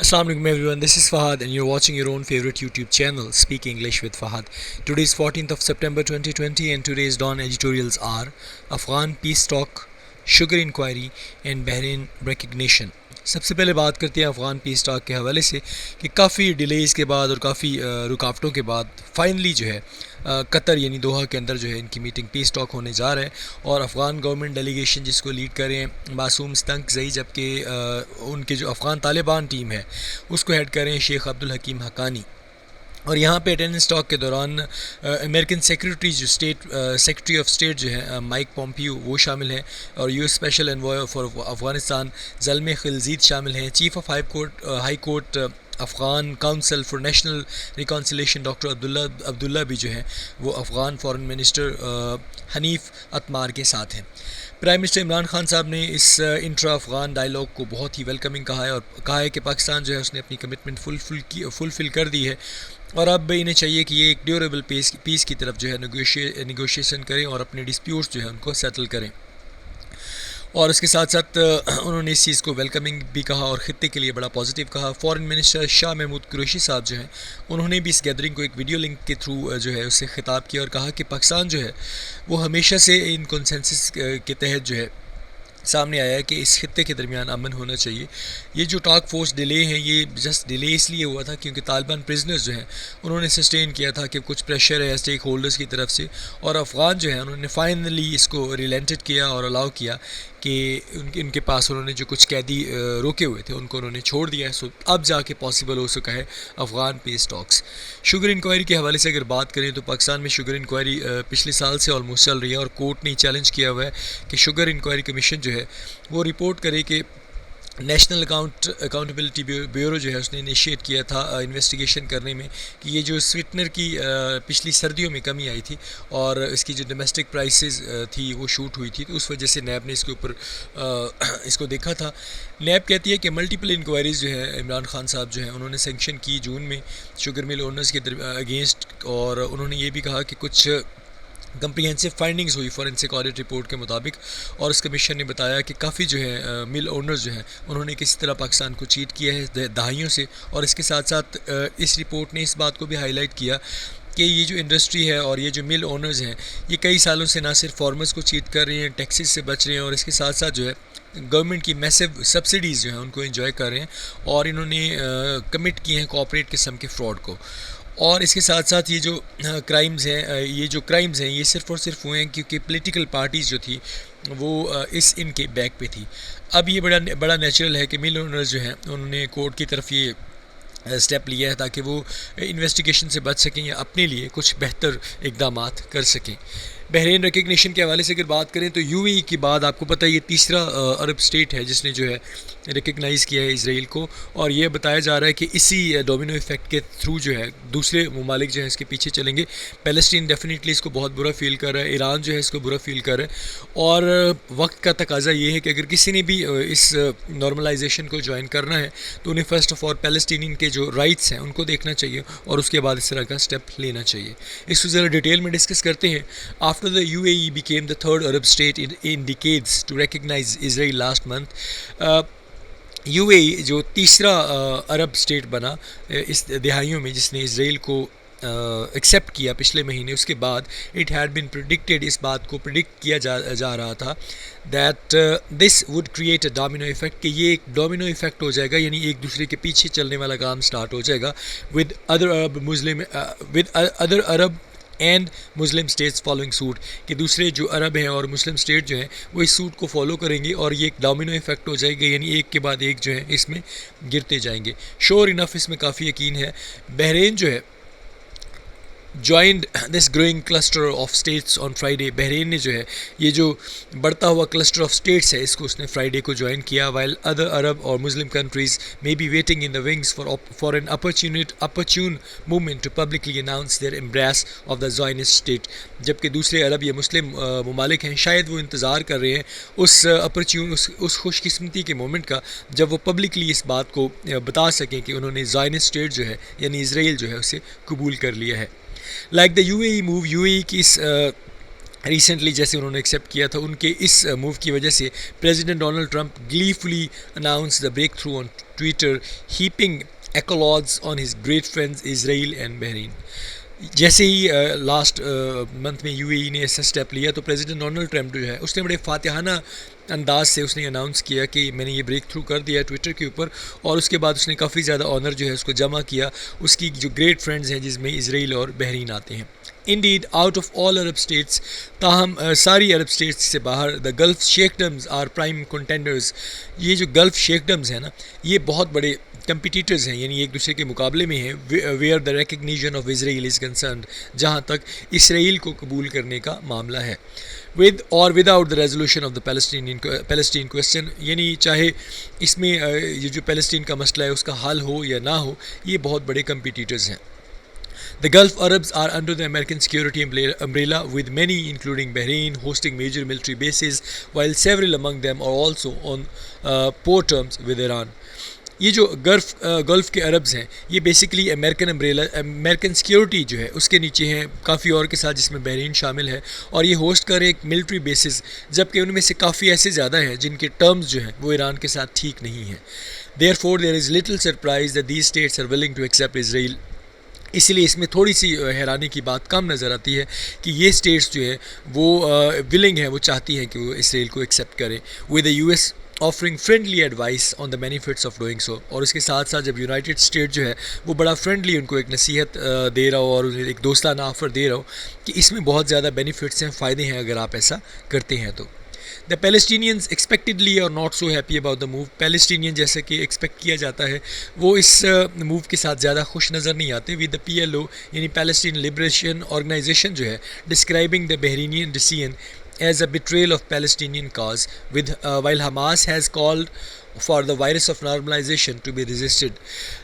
Assalamu alaikum everyone, this is Fahad and you're watching your own favorite YouTube channel, Speak English with Fahad. Today is 14th of September 2020 and today's Dawn editorials are Afghan peace talk, sugar inquiry and Bahrain recognition. سب سے پہلے بات کرتے ہیں افغان پیس talk کے حوالے سے کہ کافی delays کے بعد اور کافی رکاوٹوں کے بعد فائنلی جو ہے قطر یعنی دوحہ کے اندر جو ہے ان کی میٹنگ پیس ٹاک ہونے جا رہا ہے اور افغان گورنمنٹ ڈیلیگیشن جس کو لیڈ کر رہے ہیں معصوم ستنگزئی، جبکہ ان کے جو افغان طالبان ٹیم ہے اس کو ہیڈ کر رہے ہیں شیخ عبدالحکیم حقانی. اور یہاں پہ اٹینڈنس ٹاک کے دوران امریکن سیکریٹری جو سیکریٹری آف اسٹیٹ جو ہے مائک پومپیو وہ شامل ہیں اور U S special envoy for Afghanistan Zalmay Khalilzad شامل ہیں. Chief of high court Afghan council for national reconciliation doctor Abdullah بھی جو ہیں وہ افغان فارن منسٹر حنیف اتمار کے ساتھ ہیں. پرائم منسٹر عمران خان صاحب نے اس انٹرا افغان ڈائلاگ کو بہت ہی ویلکمنگ کہا ہے اور کہا ہے کہ پاکستان جو ہے اس نے اپنی کمٹمنٹ فلفل کر دی ہے اور اب انہیں چاہیے کہ یہ ایک ڈیوریبل پیس کی طرف جو ہے نیگوشیشن کریں اور اپنے ڈسپیوٹس جو ہیں ان کو سیٹل کریں. اور اس کے ساتھ ساتھ انہوں نے اس چیز کو ویلکمنگ بھی کہا اور خطے کے لیے بڑا پازیٹیو کہا. فارن منسٹر شاہ محمود قریشی صاحب جو ہیں انہوں نے بھی اس گیدرنگ کو ایک ویڈیو لنک کے تھرو جو ہے اس سے خطاب کیا اور کہا کہ پاکستان جو ہے وہ ہمیشہ سے ان کنسنسس کے تحت جو ہے سامنے آیا ہے کہ اس خطے کے درمیان امن ہونا چاہیے. یہ جو ٹاک فورس ڈیلے ہیں یہ جسٹ ڈیلے اس لیے ہوا تھا کیونکہ طالبان پرزنرز جو ہیں انہوں نے سسٹین کیا تھا کہ کچھ پریشر ہے اسٹیک ہولڈرز کی طرف سے اور افغان جو ہیں انہوں نے فائنلی اس کو ریلینٹڈ کیا اور الاؤ کیا کہ ان کے پاس انہوں نے جو کچھ قیدی روکے ہوئے تھے ان کو انہوں نے چھوڑ دیا ہے. سو اب جا کے پاسبل ہو سکا ہے افغان پیس ٹاکس. شوگر انکوائری کے حوالے سے اگر بات کریں تو پاکستان میں شوگر انکوائری پچھلے سال سے آلموسٹ چل رہی ہے اور کورٹ نے چیلنج کیا ہوا ہے کہ شوگر انکوائری کمیشن جو ہے وہ رپورٹ کرے کہ نیشنل اکاؤنٹیبلٹی بیورو جو ہے اس نے انیشیٹ کیا تھا انویسٹیگیشن کرنے میں کہ یہ جو سویٹنر کی پچھلی سردیوں میں کمی آئی تھی اور اس کی جو ڈومیسٹک پرائسز تھی وہ شوٹ ہوئی تھی تو اس وجہ سے نیب نے اس کے اوپر اس کو دیکھا تھا. نیب کہتی ہے کہ ملٹیپل انکوائریز جو ہے عمران خان صاحب جو ہیں انہوں نے سینکشن کی جون میں شوگر مل اونرز کے اگینسٹ اور انہوں نے یہ بھی کہا کہ کچھ کمپریہنسو فائنڈنگز ہوئی فورینسک آڈٹ رپورٹ کے مطابق اور اس کمیشن نے بتایا کہ کافی جو ہے مل اونرز جو ہیں انہوں نے کسی طرح پاکستان کو چیٹ کیا ہے دہائیوں سے. اور اس کے ساتھ ساتھ اس رپورٹ نے اس بات کو بھی ہائی لائٹ کیا کہ یہ جو انڈسٹری ہے اور یہ جو مل اونرز ہیں یہ کئی سالوں سے نہ صرف فارمرز کو چیٹ کر رہے ہیں ٹیکسز سے بچ رہے ہیں اور اس کے ساتھ ساتھ جو ہے گورنمنٹ کی میسو سبسڈیز جو ہیں ان کو انجوائے کر رہے ہیں اور انہوں نے کمٹ کیے ہیں کوآپریٹ قسم کے فراڈ کو. اور اس کے ساتھ ساتھ یہ جو کرائمز ہیں یہ صرف اور صرف ہوئے ہیں کیونکہ پولیٹیکل پارٹیز جو تھی وہ ان کے بیک پہ تھی. اب یہ بڑا نیچرل ہے کہ مل اونرز جو ہیں انہوں نے کورٹ کی طرف یہ اسٹیپ لیا ہے تاکہ وہ انویسٹیگیشن سے بچ سکیں یا اپنے لیے کچھ بہتر اقدامات کر سکیں. بحرین ریکگنیشن کے حوالے سے اگر بات کریں تو یو اے ای کی بعد آپ کو پتہ ہے یہ تیسرا عرب اسٹیٹ ہے جس نے جو ہے ریکگنائز کیا ہے اسرائیل کو اور یہ بتایا جا رہا ہے کہ اسی ڈومینو ایفیکٹ کے تھرو جو ہے دوسرے ممالک جو ہیں اس کے پیچھے چلیں گے. پیلسٹین ڈیفینیٹلی اس کو بہت برا فیل کر رہا ہے، ایران جو ہے اس کو برا فیل کر رہا ہے اور وقت کا تقاضا یہ ہے کہ اگر کسی نے بھی اس نارملائزیشن کو جوائن کرنا ہے تو انہیں فرسٹ آف آل پیلسٹینین کے جو رائٹس ہیں ان کو دیکھنا چاہیے اور اس کے بعد اس طرح کا اسٹیپ لینا چاہیے. اس کو ذرا ڈیٹیل میں ڈسکس کرتے ہیں. After the UAE became the third Arab state in decades to recognize Israel last month, UAE جو تیسرا عرب اسٹیٹ بنا اس دہائیوں میں جس نے اسرائیل کو ایکسیپٹ کیا پچھلے مہینے، اس کے بعد اٹ ہیڈ بین پریڈکٹیڈ، اس بات کو پریڈکٹ کیا جا رہا تھا that this would create a domino effect کہ یہ ایک ڈومینو ایفیکٹ ہو جائے گا یعنی ایک دوسرے کے پیچھے چلنے والا کام سٹارٹ ہو جائے گا with other Arab and Muslim states following suit کہ دوسرے جو عرب ہیں اور مسلم اسٹیٹ جو ہیں وہ اس سوٹ کو فالو کریں گے اور یہ ایک ڈومینو ایفیکٹ ہو جائے گا یعنی ایک کے بعد ایک جو ہے اس میں گرتے جائیں گے. شور انف اس میں کافی یقین ہے. بحرین جو ہے joined this growing cluster of states on Friday. Bahrain نے جو ہے یہ جو بڑھتا ہوا کلسٹر آف اسٹیٹس ہے اس کو اس نے فرائیڈے کو جوائن کیا وائل ادر عرب اور Muslim countries may be waiting in the wings for an opportune moment to publicly announce their embrace of the Zionist state. جبکہ دوسرے عرب یا مسلم ممالک ہیں شاید وہ انتظار کر رہے ہیں اس خوش قسمتی کے مومنٹ کا جب وہ پبلکلی اس بات کو بتا سکیں کہ انہوں نے زائنسٹ اسٹیٹ جو ہے یعنی اسرائیل جو ہے اسے قبول کر لیا ہے. Like the UAE move, UAE کی اس ریسنٹلی جیسے انہوں نے ایکسیپٹ کیا تھا، ان کے اس موو کی وجہ سے president Donald Trump gleefully announce the breakthrough on Twitter heaping accolades on his great friends Israel and Bahrain. جیسے ہی لاسٹ منتھ میں یو اے ای نے ایسا اسٹیپ لیا تو پریزیڈنٹ ڈونلڈ ٹرمپ جو ہے اس نے بڑے فاتحانہ انداز سے اس نے اناؤنس کیا کہ میں نے یہ بریک تھرو کر دیا ٹویٹر کے اوپر، اور اس کے بعد اس نے کافی زیادہ آنر جو ہے اس کو جمع کیا اس کی جو گریٹ فرینڈز ہیں جس میں اسرائیل اور بحرین آتے ہیں. Indeed, out of all Arab states, تاہم ساری عرب اسٹیٹس سے باہر دا گلف شیخڈمز آر پرائم کنٹینڈرز. یہ جو گلف شیخڈمز ہیں نا، یہ بہت بڑے کمپیٹیٹرز ہیں، یعنی ایک دوسرے کے مقابلے میں ہیں where the recognition of Israel is concerned, جہاں تک اسرائیل کو قبول کرنے کا معاملہ ہے. ود اور without the resolution of the Palestine question, یعنی چاہے اس میں یہ جو پیلسٹین کا مسئلہ ہے اس کا حل ہو یا نہ ہو، یہ بہت بڑے کمپیٹیٹرز ہیں. The Gulf Arabs are under the American security umbrella, with many, including Bahrain, hosting major military bases, while several among them are also on poor terms with Iran. یہ جو گلف کے عربز ہیں یہ basically American security جو ہے اس کے نیچے ہیں، کافی اور کے ساتھ جس میں بحرین شامل ہے، اور یہ ہوسٹ کر ایک ملٹری بیسز، جبکہ ان میں سے کافی ایسے زیادہ ہیں جن کے ٹرمز جو ہیں وہ ایران کے ساتھ ٹھیک نہیں ہیں. Therefore, there is little surprise that these states are willing to accept Israel. اسی لیے اس میں تھوڑی سی حیرانی کی بات کم نظر آتی ہے کہ یہ اسٹیٹس جو ہے وہ ولنگ ہیں، وہ چاہتی ہیں کہ وہ اسرائیل کو ایکسیپٹ کریں، with the U S offering friendly advice on the benefits of doing so. اور اس کے ساتھ ساتھ جب یونائٹڈ اسٹیٹ جو ہے وہ بڑا فرینڈلی ان کو ایک نصیحت دے رہا ہو اور انہیں ایک دوستانہ آفر دے رہا ہو کہ اس میں بہت زیادہ بینیفٹس ہیں، فائدے ہیں اگر آپ ایسا کرتے ہیں تو. The Palestinians expectedly are not so happy about the move. Palestinian جیسا کہ ایکسپیکٹ کیا جاتا ہے وہ اس موو کے ساتھ زیادہ خوش نظر نہیں آتے. with the PLO یعنی پیلسٹین لبریشن آرگنائزیشن جو ہے describing the Bahraini decision as a betrayal of Palestinian cause, while Hamas has called for the virus of normalization to be resisted.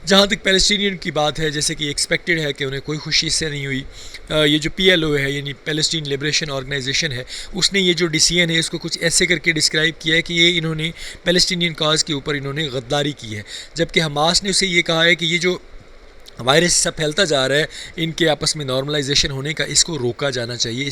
جہاں تک پیلسٹینین کی بات ہے، جیسے کہ ایکسپیکٹڈ ہے کہ انہیں کوئی خوشی اس سے نہیں ہوئی. یہ جو PLO ہے یعنی پیلسٹین لبریشن آرگنائزیشن ہے، اس نے یہ جو ڈیسیژن ہے اس کو کچھ ایسے کر کے ڈسکرائب کیا ہے کہ یہ انہوں نے پیلسٹینین کاز کے اوپر انہوں نے غداری کی ہے، جبکہ حماس نے اسے یہ کہا ہے کہ یہ جو وائرس سب پھیلتا جا رہا ہے ان کے آپس میں نارملائزیشن ہونے کا، اس کو روکا جانا چاہیے،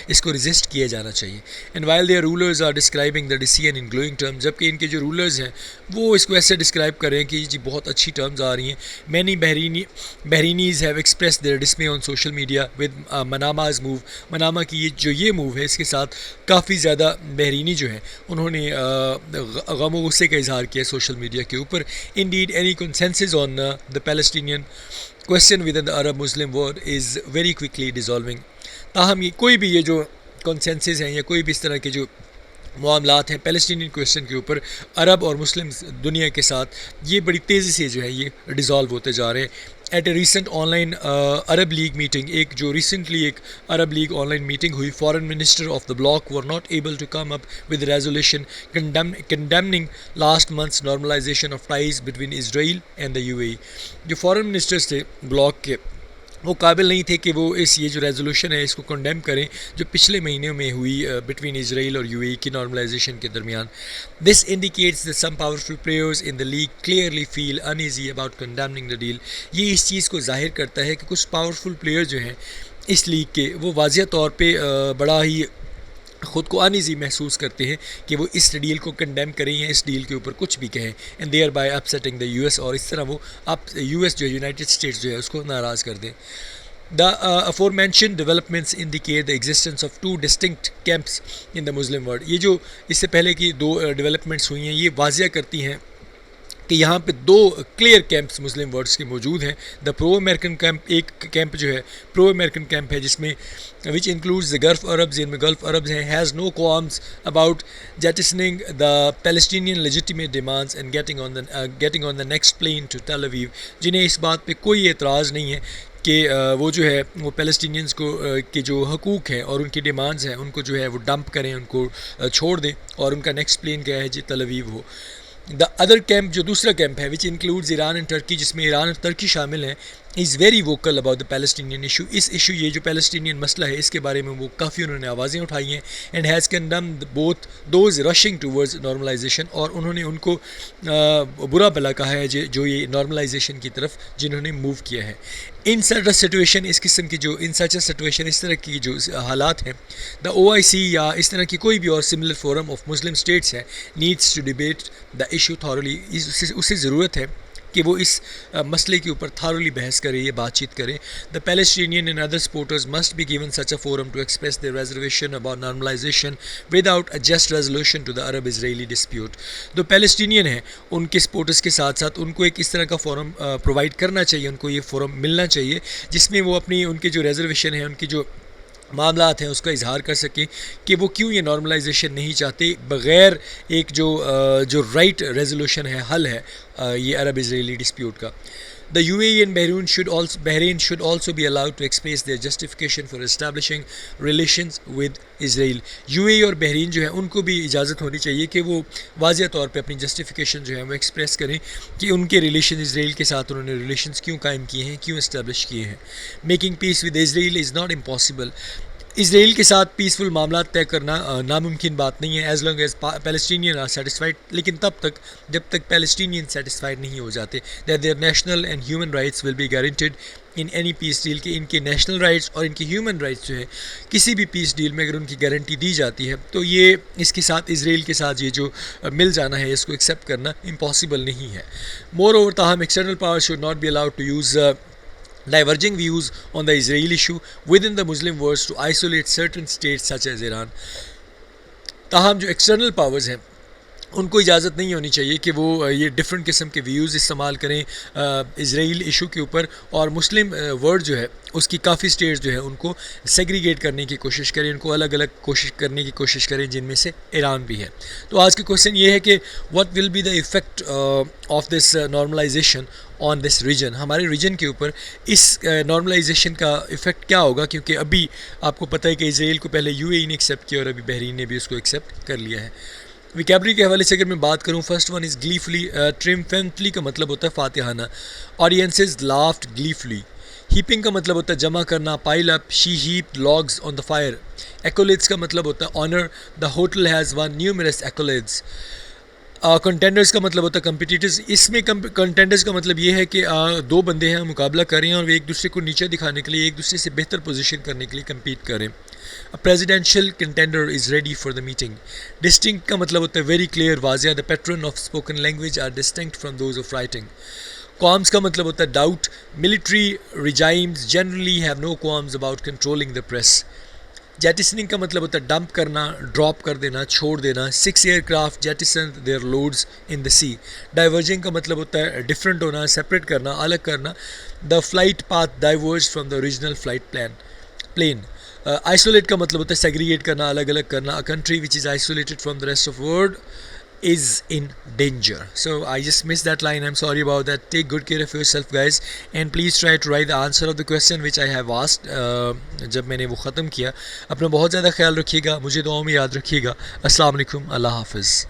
اس کو ریزسٹ کیا جانا چاہیے. And while their rulers are describing the decision in glowing terms, جبکہ ان کے جو رولرز ہیں وہ اس کو ایسے ڈسکرائب کر رہے ہیں کہ جی بہت اچھی ٹرمز آ رہی ہیں. Many Bahrainis have expressed their dismay on social media with Manama's move. Manama کی یہ موو ہے، اس کے ساتھ کافی زیادہ بحرینی جو ہیں انہوں نے غم و غصے کا اظہار کیا سوشل میڈیا کے اوپر. Indeed any consensus on the Palestinian question within the Arab Muslim world is very quickly dissolving. تاہم کوئی بھی یہ جو کنسنسس ہیں یا کوئی بھی اس طرح کے جو معاملات ہیں پیلسٹینین کویسچن کے اوپر عرب اور مسلم دنیا کے ساتھ، یہ بڑی تیزی سے جو ہے یہ ڈیزالو ہوتے جا رہے ہیں. At a recent on line Arab League meeting, ایک Arab League on line meeting ہوئی، foreign minister of the bloc were not able to come up with resolution condemning last month's normalisation of ties between Israel and the U A E. جو foreign ministers تھے block کے، وہ قابل نہیں تھے کہ وہ یہ جو ریزولوشن ہے اس کو کنڈیم کریں جو پچھلے مہینوں میں ہوئی بٹوین اسرائیل اور یو اے ای کی نارملائزیشن کے درمیان. This indicates that some powerful players in the league clearly feel uneasy about condemning the deal. یہ اس چیز کو ظاہر کرتا ہے کہ کچھ پاورفل پلیئر جو ہیں اس لیگ کے، وہ واضح طور پہ بڑا ہی خود کو انیزی محسوس کرتے ہیں کہ وہ اس ڈیل کو کنڈیم کریں یا اس ڈیل کے اوپر کچھ بھی کہیں، and thereby upsetting the US, اور اس طرح وہ یو ایس جو یونائٹڈ اسٹیٹس جو ہے اس کو ناراض کر دیں. The aforementioned developments indicate the existence of two distinct camps in the Muslim world. یہ جو اس سے پہلے کی دو ڈیولپمنٹس ہوئی ہیں یہ واضح کرتی ہیں کہ یہاں پہ دو کلیئر کیمپس مسلم ورلڈس کے موجود ہیں. دا پرو امریکن کیمپ، ایک کیمپ جو ہے پرو امریکن کیمپ ہے جس میں which includes the Gulf Arabs, جن میں گلف عربز ہیں، has no qualms about jettisoning the Palestinian legitimate demands and getting on the next plane to Tel Aviv. جنہیں اس بات پہ کوئی اعتراض نہیں ہے کہ وہ جو ہے وہ پیلسٹینینز کو کے جو حقوق ہیں اور ان کی ڈیمانڈز ہیں ان کو جو ہے وہ ڈمپ کریں، ان کو چھوڑ دیں، اور ان کا نیکسٹ پلین کیا ہے جی تل اویو ہو. دا ادر کیمپ جو دوسرا کیمپ ہے which includes Iran and Turkey, جس میں ایران اور ترکی شامل ہیں، is very vocal about the Palestinian issue. اس ایشو یہ جو پیلسٹینین مسئلہ ہے اس کے بارے میں وہ کافی انہوں نے آوازیں اٹھائی ہیں. And has condemned both those rushing towards normalisation, اور انہوں نے ان کو برا بھلا کہا ہے جو یہ نارملائزیشن کی طرف جنہوں نے موو کیا ہے. ان سچ سچویشن, اس قسم کی جو ان سچ سچویشن, اس طرح کی جو حالات ہیں, دا او آئی سی یا اس طرح کی کوئی بھی اور similar forum of Muslim states ہے, needs to debate the issue thoroughly. اسے ضرورت ہے کہ وہ اس مسئلے کے اوپر تھارلی بحث کرے, یہ بات چیت کرے. The Palestinian and other supporters must be given such a forum to express their reservation about normalisation without a just resolution to the Arab Israeli dispute. جو پیلسٹینین ہیں ان کے سپورٹرز کے ساتھ ساتھ ان کو ایک اس طرح کا فورم پرووائڈ کرنا چاہیے, ان کو یہ فورم ملنا چاہیے جس میں وہ اپنی ان کے جو ریزرویشن ہیں, ان کی جو معاملات ہیں اس کا اظہار کر سکیں کہ وہ کیوں یہ نارملائزیشن نہیں چاہتے بغیر ایک جو رائٹ ریزولوشن ہے, حل ہے یہ عرب اسرائیلی ڈسپیوٹ کا. The UAE and Bahrain should also be allowed to express their justification for establishing relations with Israel. UAE اور بحرین جو ہے ان کو بھی اجازت ہونی چاہیے کہ وہ واضح طور پہ اپنی جسٹیفیکیشن جو ہے وہ ایکسپریس کریں کہ ان کے ریلیشن اسرائیل کے ساتھ انہوں نے ریلیشنز کیوں قائم کیے ہیں, کیوں اسٹیبلش کیے ہیں. Making peace with Israel is not impossible. Israel کے ساتھ پیسفل معاملات طے کرنا ناممکن بات نہیں ہے as long as Palestinian are satisfied, لیکن تب تک جب تک پیلسٹینین سیٹسفائڈ نہیں ہو جاتے that their national and human rights will be guaranteed in any peace deal, کہ ان کے نیشنل رائٹس اور ان کی ہیومن رائٹس جو ہے کسی بھی پیس ڈیل میں اگر ان کی گارنٹی دی جاتی ہے تو یہ اس کے ساتھ اسرائیل کے ساتھ یہ جو مل جانا ہے اس کو ایکسیپٹ کرنا امپاسبل نہیں ہے. مور اوور تاہم external power should not be allowed to use diverging views on the Israel issue within the Muslim world to isolate certain states such as Iran. تاہم جو ایکسٹرنل پاورز ہیں ان کو اجازت نہیں ہونی چاہیے کہ وہ یہ ڈفرینٹ قسم کے ویوز استعمال کریں اسرائیل ایشو کے اوپر, اور مسلم ورلڈ جو ہے اس کی کافی اسٹیٹس جو ہے ان کو سیگریگیٹ کرنے کی کوشش کریں, ان کو الگ الگ کوشش کرنے کی کوشش کریں, جن میں سے ایران بھی ہے. تو آج کا کویشچن یہ ہے کہ what will be the effect of this normalization on this region. ہمارے ریجن کے اوپر اس نارملائزیشن کا ایفیکٹ کیا ہوگا, کیونکہ ابھی آپ کو پتہ ہے کہ اسرائیل کو پہلے یو اے ای نے ایکسیپٹ کیا اور ابھی بحرین نے بھی اس کو ایکسیپٹ کر لیا ہے. ویکیبلری کے حوالے سے اگر میں بات کروں, فرسٹ ون از گلیفلی. ٹریمفنٹلی کا مطلب ہوتا ہے فاتحانہ. Audiences laughed gleefully. ہیپنگ کا مطلب ہوتا ہے جمع کرنا, pile up, she heap logs on the fire. Acolytes کا مطلب ہوتا ہے honour, the hotel has won numerous acolytes. Contenders کا مطلب ہوتا ہے کمپٹیٹرز. اس میں کنٹینڈرز کا مطلب یہ ہے کہ دو بندے ہیں مقابلہ کر رہے ہیں اور وہ ایک دوسرے کو نیچے دکھانے کے لیے, ایک دوسرے سے بہتر پوزیشن کرنے کے لیے کمپیٹ کریں. Presidential contender is ready for the meeting. Distinct کا مطلب ہوتا ہے ویری کلیئر, واضح. The pattern of spoken language are distinct from those of writing. Qualms کا مطلب ہوتا ہے doubt. Military regimes generally have no qualms about controlling the press. Jettisoning کا مطلب ہوتا ہے ڈمپ کرنا, ڈراپ کر دینا, چھوڑ دینا. 6 aircraft jettison their loads in the sea. Diverging کا مطلب ہوتا ہے ڈفرینٹ ہونا, سپریٹ کرنا, الگ کرنا. The flight path diverge from the original flight plan. Isolate کا مطلب ہوتا ہے سیگریگیٹ کرنا, الگ الگ کرنا. A country which is isolated from the rest of the world is in danger. So I just missed that line. I'm sorry about that. Take good care of yourself, guys, and please try to write the answer of the question which I have asked. جب میں نے وہ ختم کیا. اپنا بہت زیادہ خیال رکھیے گا, مجھے دعاؤں میں یاد رکھیے گا. السلام علیکم, اللہ حافظ.